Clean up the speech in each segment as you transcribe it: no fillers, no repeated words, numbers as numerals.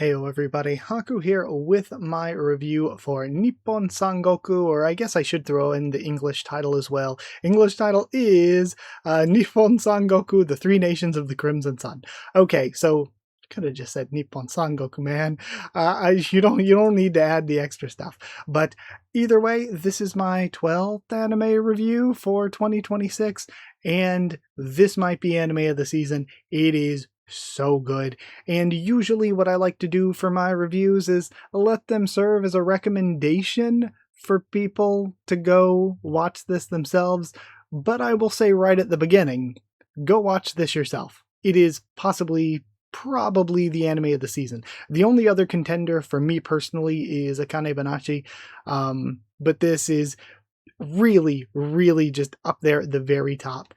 Heyo everybody, Haku here with my review for Nippon Sangoku, or I guess I should throw in the English title as well. English title is Nippon Sangoku, The Three Nations of the Crimson Sun. Okay, so could have just said Nippon Sangoku, man. You don't need to add the extra stuff. But either way, this is my 12th anime review for 2026, and this might be anime of the season. It is so good. And usually what I like to do for my reviews is let them serve as a recommendation for people to go watch this themselves. But I will say right at the beginning, go watch this yourself. It is probably the anime of the season. The only other contender for me personally is Akane Banashi, but this is really just up there at the very top.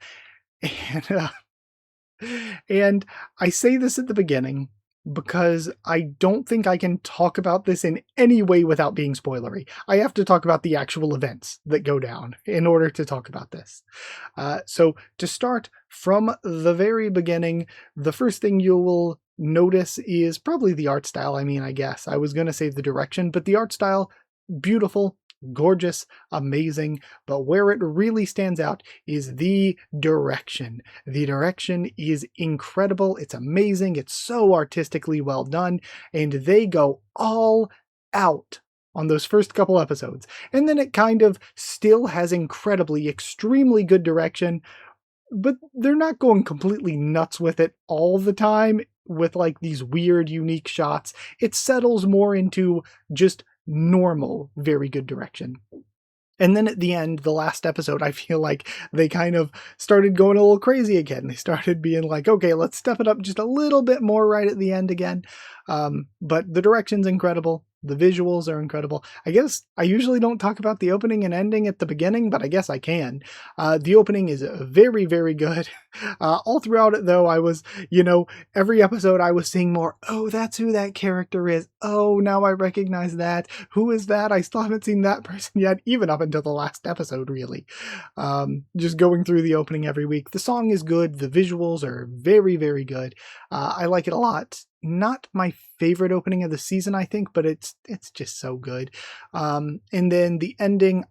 And I say this at the beginning because I don't think I can talk about this in any way without being spoilery. I have to talk about the actual events that go down in order to talk about this. So to start from the very beginning, the first thing you will notice is probably the art style. I mean, I guess I was going to say the direction, but the art style, beautiful, gorgeous, amazing, but where it really stands out is the direction. The direction is incredible, it's amazing, it's so artistically well done, and they go all out on those first couple episodes. And then it kind of still has extremely good direction, but they're not going completely nuts with it all the time with like these weird, unique shots. It settles more into just normal, very good direction. And then at the end, the last episode, I feel like they kind of started going a little crazy again. They started being like, okay, let's step it up just a little bit more right at the end again. But the direction's incredible. The visuals are incredible. I guess I usually don't talk about the opening and ending at the beginning, but I guess I can. The opening is very good. All throughout it, though, I was, every episode I was seeing more, oh, that's who that character is. Oh, now I recognize that. Who is that? I still haven't seen that person yet, even up until the last episode, really. Just going through the opening every week. The song is good. The visuals are very good. I like it a lot. Not my favorite opening of the season, I think, but it's just so good. And then the ending,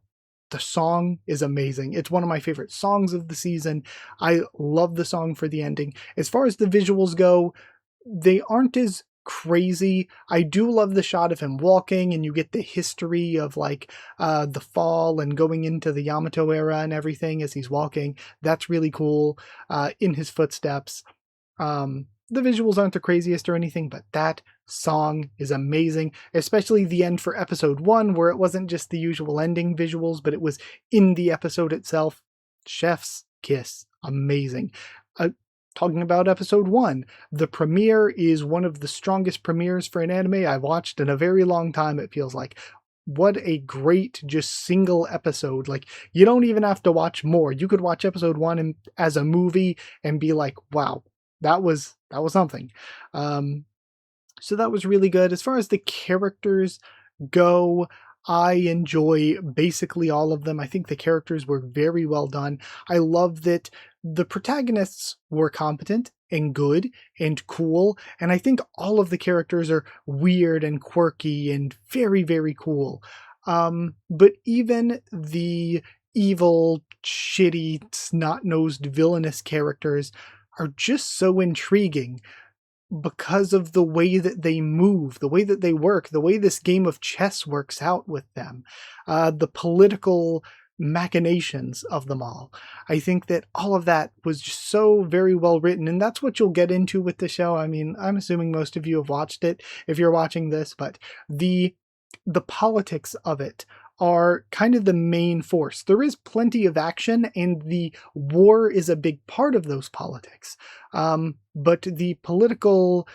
the song is amazing. It's one of my favorite songs of the season. I love the song for the ending. As far as the visuals go, they aren't as crazy. I do love the shot of him walking, and you get the history of like the fall and going into the Yamato era and everything as he's walking. That's really cool in his footsteps. The visuals aren't the craziest or anything, but that song is amazing, especially the end for episode 1, where it wasn't just the usual ending visuals, but it was in the episode itself. Chef's kiss. Amazing. Talking about episode 1, the premiere is one of the strongest premieres for an anime I've watched in a very long time, it feels like. What a great just single episode. Like, you don't even have to watch more. You could watch episode 1 as a movie and be like, wow, that was something. So that was really good. As far as the characters go, I enjoy basically all of them. I think the characters were very well done. I love that the protagonists were competent and good and cool, and I think all of the characters are weird and quirky and very cool. But even the evil, shitty, snot-nosed, villainous characters are just so intriguing because of the way that they move, the way that they work, the way this game of chess works out with them, the political machinations of them all. I think that all of that was just so very well written, and that's what you'll get into with the show. I mean, I'm assuming most of you have watched it if you're watching this, but the politics of it are kind of the main force. There is plenty of action, and the war is a big part of those politics. But the political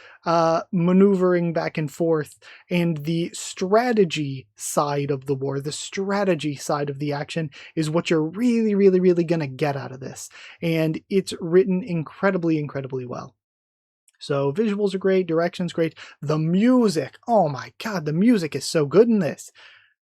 maneuvering back and forth and the strategy side of the war, the strategy side of the action, is what you're really going to get out of this. And it's written incredibly well. So visuals are great, direction's great. The music, oh my god, the music is so good in this.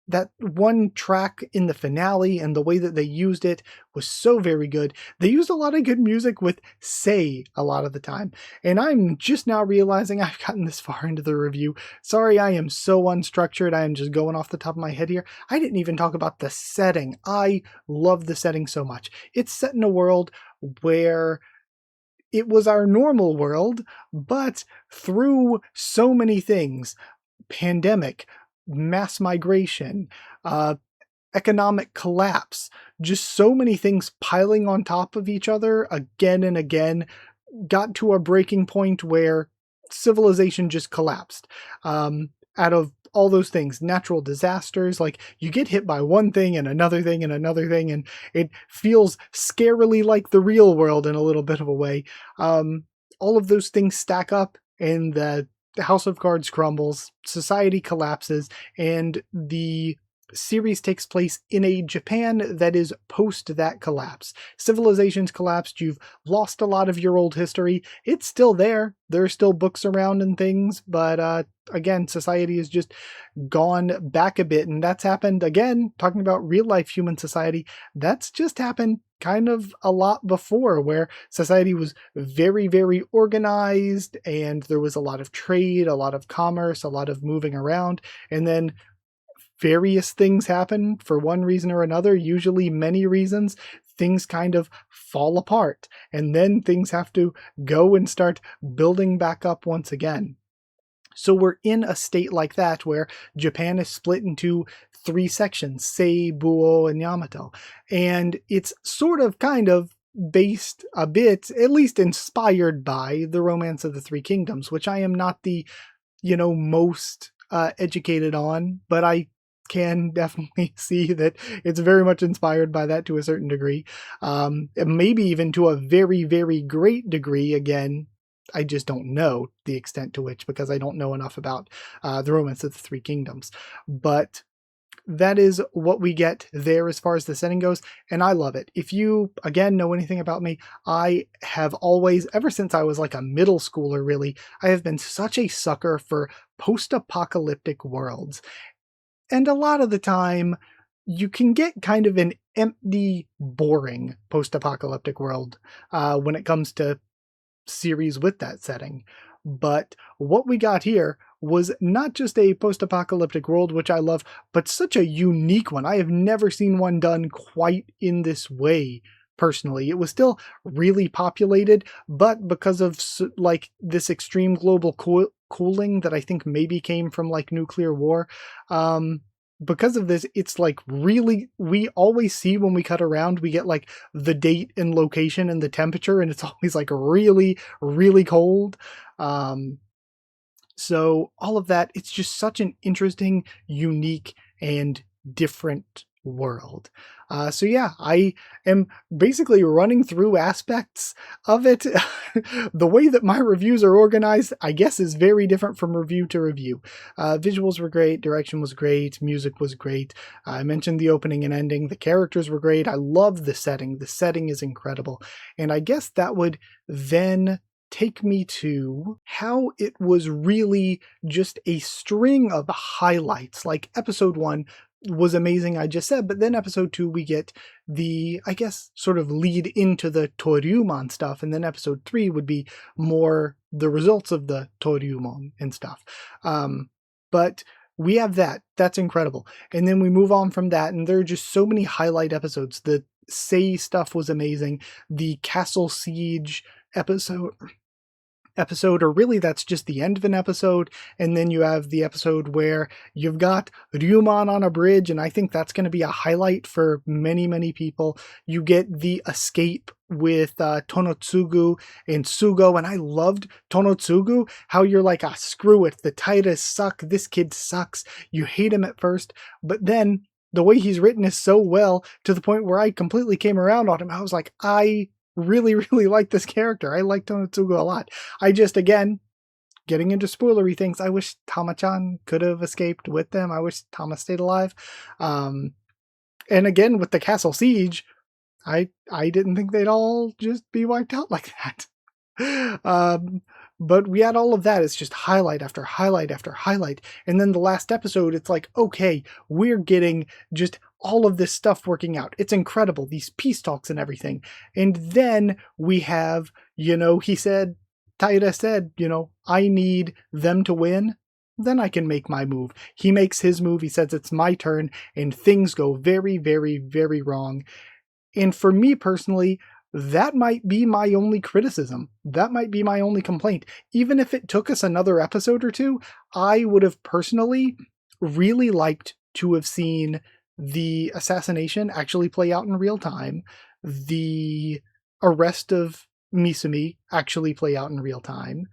that one track in the finale and the way that they used it was so very good. They used a lot of good music with Sei a lot of the time. And I'm just now realizing I've gotten this far into the review. Sorry, I am so unstructured. I am just going off the top of my head here. I didn't even talk about the setting. I love the setting so much. It's set in a world where it was our normal world, but through so many things, pandemic, mass migration, economic collapse, just so many things piling on top of each other again and again, got to a breaking point where civilization just collapsed. Out of all those things, natural disasters, like you get hit by one thing and another thing and another thing, and it feels scarily like the real world in a little bit of a way. All of those things stack up, and the House of Cards crumbles, society collapses, and the series takes place in a Japan that is post that collapse. Civilization's collapsed, you've lost a lot of your old history. It's still there. There are still books around and things, but again, society has just gone back a bit, and that's happened again, talking about real life human society, that's just happened kind of a lot before, where society was very, very organized, and there was a lot of trade, a lot of commerce, a lot of moving around, and then various things happen for one reason or another, usually many reasons. Things kind of fall apart, and then things have to go and start building back up once again. So we're in a state like that where Japan is split into three sections, Sei, Buo, and Yamato. And it's sort of kind of based a bit, at least inspired by, the Romance of the Three Kingdoms, which I am not the, most educated on, but I can definitely see that it's very much inspired by that to a certain degree. Maybe even to a very, very great degree. Again, I just don't know the extent to which, because I don't know enough about the Romance of the Three Kingdoms. But that is what we get there as far as the setting goes, and I love it. If you, again, know anything about me, I have always, ever since I was like a middle schooler really, I have been such a sucker for post-apocalyptic worlds. And a lot of the time, you can get kind of an empty, boring post-apocalyptic world when it comes to series with that setting. But what we got here was not just a post-apocalyptic world, which I love, but such a unique one. I have never seen one done quite in this way, personally. It was still really populated, but because of like this extreme global cooling that I think maybe came from like nuclear war, because of this, it's like really, we always see when we cut around, we get like the date and location and the temperature, and it's always like really, really cold. So all of that, it's just such an interesting, unique, and different world. So yeah, I am basically running through aspects of it. The way that my reviews are organized, I guess, is very different from review to review. Visuals were great, direction was great, music was great. I mentioned the opening and ending. The characters were great. I love the setting. The setting is incredible. And I guess that would then take me to how it was really just a string of highlights. Like episode 1 was amazing, I just said, but then episode 2 we get the, I guess, sort of lead into the Toryumon stuff, and then episode 3 would be more the results of the Toryumon and stuff. But we have that. That's incredible. And then we move on from that, and there are just so many highlight episodes. The Sei stuff was amazing. The Castle Siege episode, or really that's just the end of an episode, and then you have the episode where you've got Ryumon on a bridge, and I think that's going to be a highlight for many, many people. You get the escape with Tonotsugu and Sugo, and I loved Tonotsugu, how you're like, screw it, the Taitas suck, this kid sucks, you hate him at first, but then the way he's written is so well, to the point where I completely came around on him. I was like, I really, really like this character. I like Tonotsugu a lot. I just, again, getting into spoilery things, I wish Tama-chan could have escaped with them. I wish Tama stayed alive. And again, with the Castle Siege, I didn't think they'd all just be wiped out like that. But we had all of that. It's just highlight after highlight after highlight. And then the last episode, it's like, okay, we're getting just all of this stuff working out. It's incredible, these peace talks and everything. And then we have, he said, Taira said, I need them to win. Then I can make my move. He makes his move. He says it's my turn, and things go very, very, very wrong. And for me personally, that might be my only criticism. That might be my only complaint. Even if it took us another episode or two, I would have personally really liked to have seen the assassination actually play out in real time, the arrest of Misumi actually play out in real time,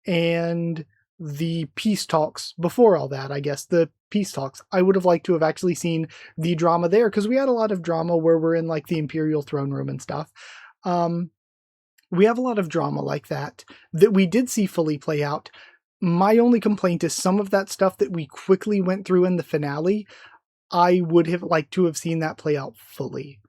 and the peace talks before all that, I guess, the peace talks. I would have liked to have actually seen the drama there, because we had a lot of drama where we're in like the Imperial throne room and stuff. We have a lot of drama like that we did see fully play out. My only complaint is some of that stuff that we quickly went through in the finale, I would have liked to have seen that play out fully.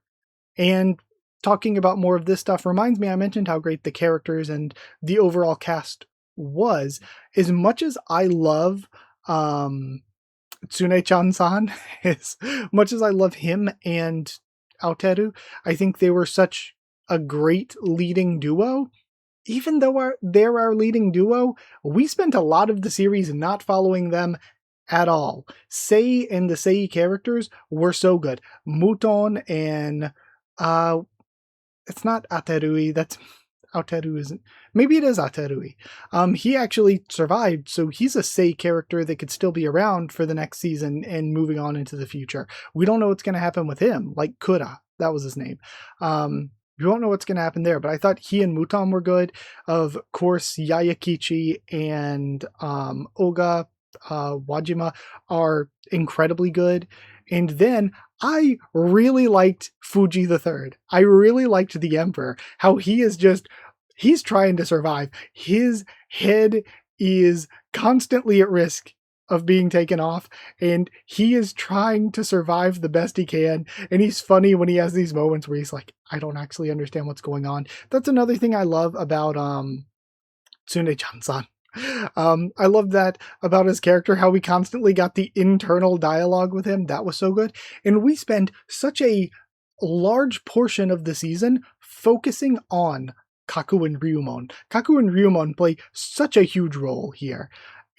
And talking about more of this stuff reminds me, I mentioned how great the characters and the overall cast was. As much as I love Tsune-chan-san, as much as I love him and Aoteru, I think they were such a great leading duo. Even though they're our leading duo, we spent a lot of the series not following them at all. Sei and the Sei characters were so good. Muton and it's not Aterui, that's Aoteru isn't. Maybe it is Aterui. He actually survived, so he's a Sei character that could still be around for the next season and moving on into the future. We don't know what's going to happen with him, like Kura, that was his name. We don't know what's going to happen there, but I thought he and Muton were good. Of course, Yayakichi and Oga Wajima are incredibly good. And then I really liked Fuji the Third. I really liked the Emperor. How he is he's trying to survive. His head is constantly at risk of being taken off, and he is trying to survive the best he can. And he's funny when he has these moments where he's like, I don't actually understand what's going on. That's another thing I love about Tsune-chan-san. I love that about his character, how we constantly got the internal dialogue with him. That was so good. And we spend such a large portion of the season focusing on Kaku and Ryumon. Kaku and Ryumon play such a huge role here,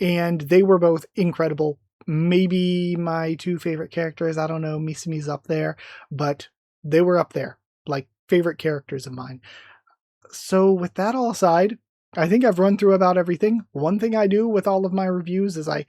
and they were both incredible. Maybe my two favorite characters, I don't know, Misumi's up there, but they were up there, like favorite characters of mine. So with that all aside, I think I've run through about everything. One thing I do with all of my reviews is I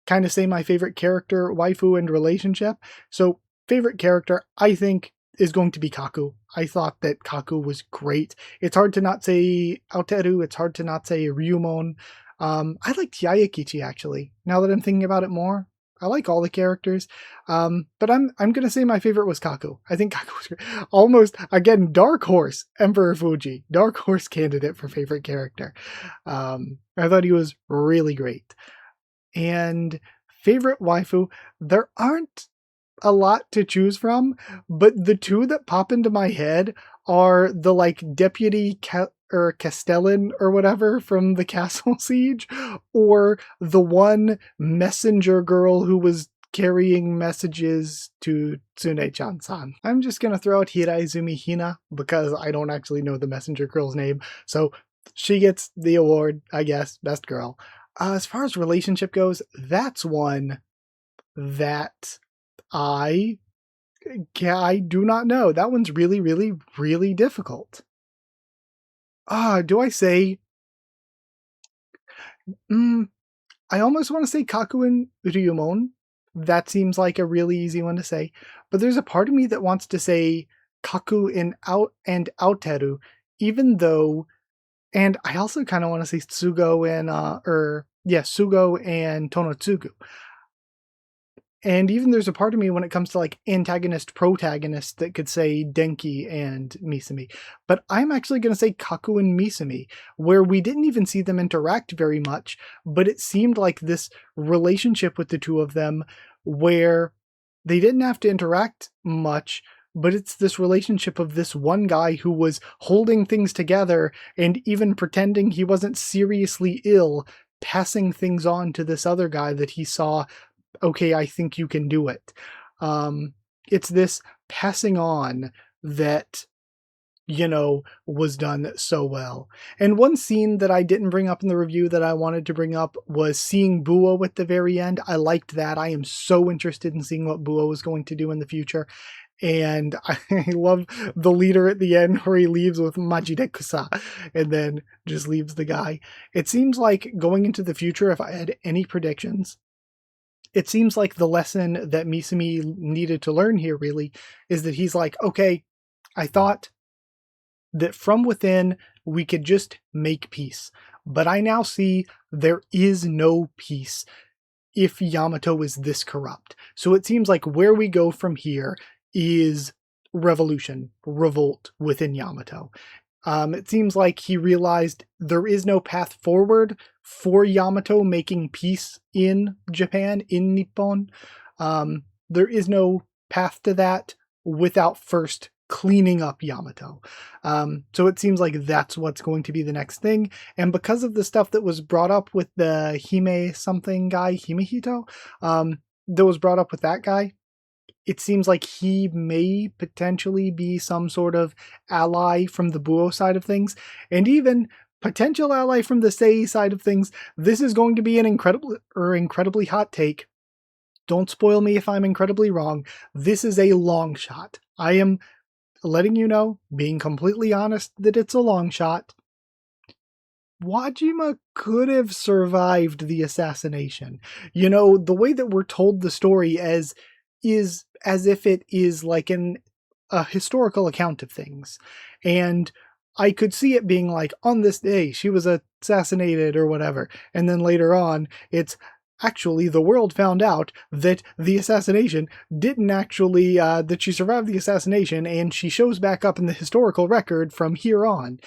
kind of say my favorite character, waifu, and relationship. So favorite character, I think, is going to be Kaku. I thought that Kaku was great. It's hard to not say Aoteru. It's hard to not say Ryumon. I liked Yayakichi, actually. Now that I'm thinking about it more, I like all the characters. But I'm going to say my favorite was Kaku. I think Kaku was great. Almost, again, dark horse, Emperor Fuji. Dark horse candidate for favorite character. I thought he was really great. And favorite waifu, there aren't a lot to choose from, but the two that pop into my head are the like deputy castellan or whatever from the castle siege, or the one messenger girl who was carrying messages to Tsune-chan-san. I'm just gonna throw out Hiraizumi Hina because I don't actually know the messenger girl's name, so she gets the award, I guess, best girl. As far as relationship goes, that's one that I do not know. That one's really, really, really difficult. Do I say... I almost want to say Kaku and Ryumon. That seems like a really easy one to say. But there's a part of me that wants to say Kaku and Aoteru, even though... And I also kind of want to say Tsugo and... Tsugo and Tonotsugu. And even there's a part of me when it comes to like antagonist protagonist that could say Denki and Misumi. But I'm actually going to say Kaku and Misumi, where we didn't even see them interact very much, but it seemed like this relationship with the two of them where they didn't have to interact much, but it's this relationship of this one guy who was holding things together and even pretending he wasn't seriously ill, passing things on to this other guy that he saw, okay, I think you can do it. It's this passing on that, was done so well. And one scene that I didn't bring up in the review that I wanted to bring up was seeing Buo at the very end. I liked that. I am so interested in seeing what Buo is going to do in the future. And I love the leader at the end where he leaves with Majidekusa and then just leaves the guy. It seems like going into the future, if I had any predictions, it seems like the lesson that Misumi needed to learn here really is that he's like, okay, I thought that from within we could just make peace, but I now see there is no peace if Yamato is this corrupt. So it seems like where we go from here is revolution, revolt within Yamato. It seems like he realized there is no path forward for Yamato making peace in Japan, in Nippon. There is no path to that without first cleaning up Yamato. So it seems like that's what's going to be the next thing. And because of the stuff that was brought up with the Hime something guy, Himehito, that was brought up with that guy, it seems like he may potentially be some sort of ally from the Buo side of things, and even potential ally from the Sei side of things. This is going to be an incredibly hot take. Don't spoil me if I'm incredibly wrong. This is a long shot. I am letting you know, being completely honest, that it's a long shot. Wajima could have survived the assassination. The way that we're told the story is as if it is like a historical account of things. And I could see it being like, on this day, she was assassinated or whatever. And then later on, it's actually the world found out that the assassination didn't actually, that she survived the assassination, and she shows back up in the historical record from here on.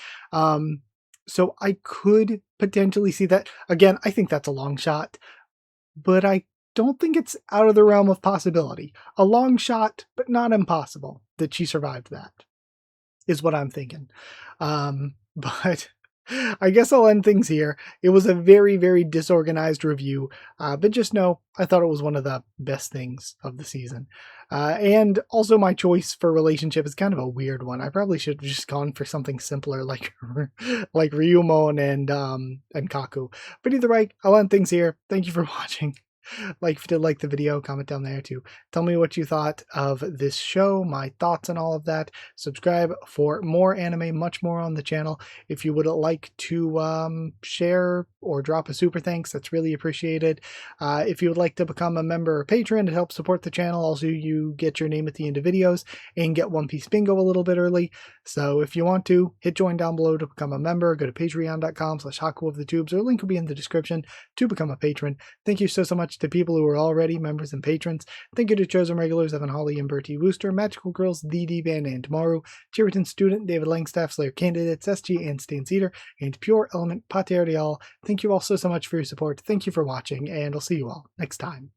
So I could potentially see that. Again, I think that's a long shot, but I don't think it's out of the realm of possibility. A long shot, but not impossible that she survived that, is what I'm thinking. But I guess I'll end things here. It was a very, very disorganized review, but just know I thought it was one of the best things of the season. And also my choice for relationship is kind of a weird one. I probably should have just gone for something simpler like Ryumon and Kaku. But either way, I'll end things here. Thank you for watching. If you did like the video, comment down there too. Tell me what you thought of this show, my thoughts and all of that. Subscribe for more anime, much more on the channel. If you would like to share or drop a super thanks, that's really appreciated. If you would like to become a member or patron to help support the channel, also you get your name at the end of videos and get One Piece Bingo a little bit early. So if you want to, hit join down below to become a member. Go to patreon.com/Haku of the Tubes, or link will be in the description to become a patron. Thank you so much to people who are already members and patrons. Thank you to chosen regulars Evan Hawley and Bertie Wooster, Magical Girls, DD Band and Tomorrow, Cheerton Student, David Langstaff, Slayer Candidates, SG and Stan Cedar, and Pure Element Pater Real. Thank you all so much for your support. Thank you for watching, and I'll see you all next time.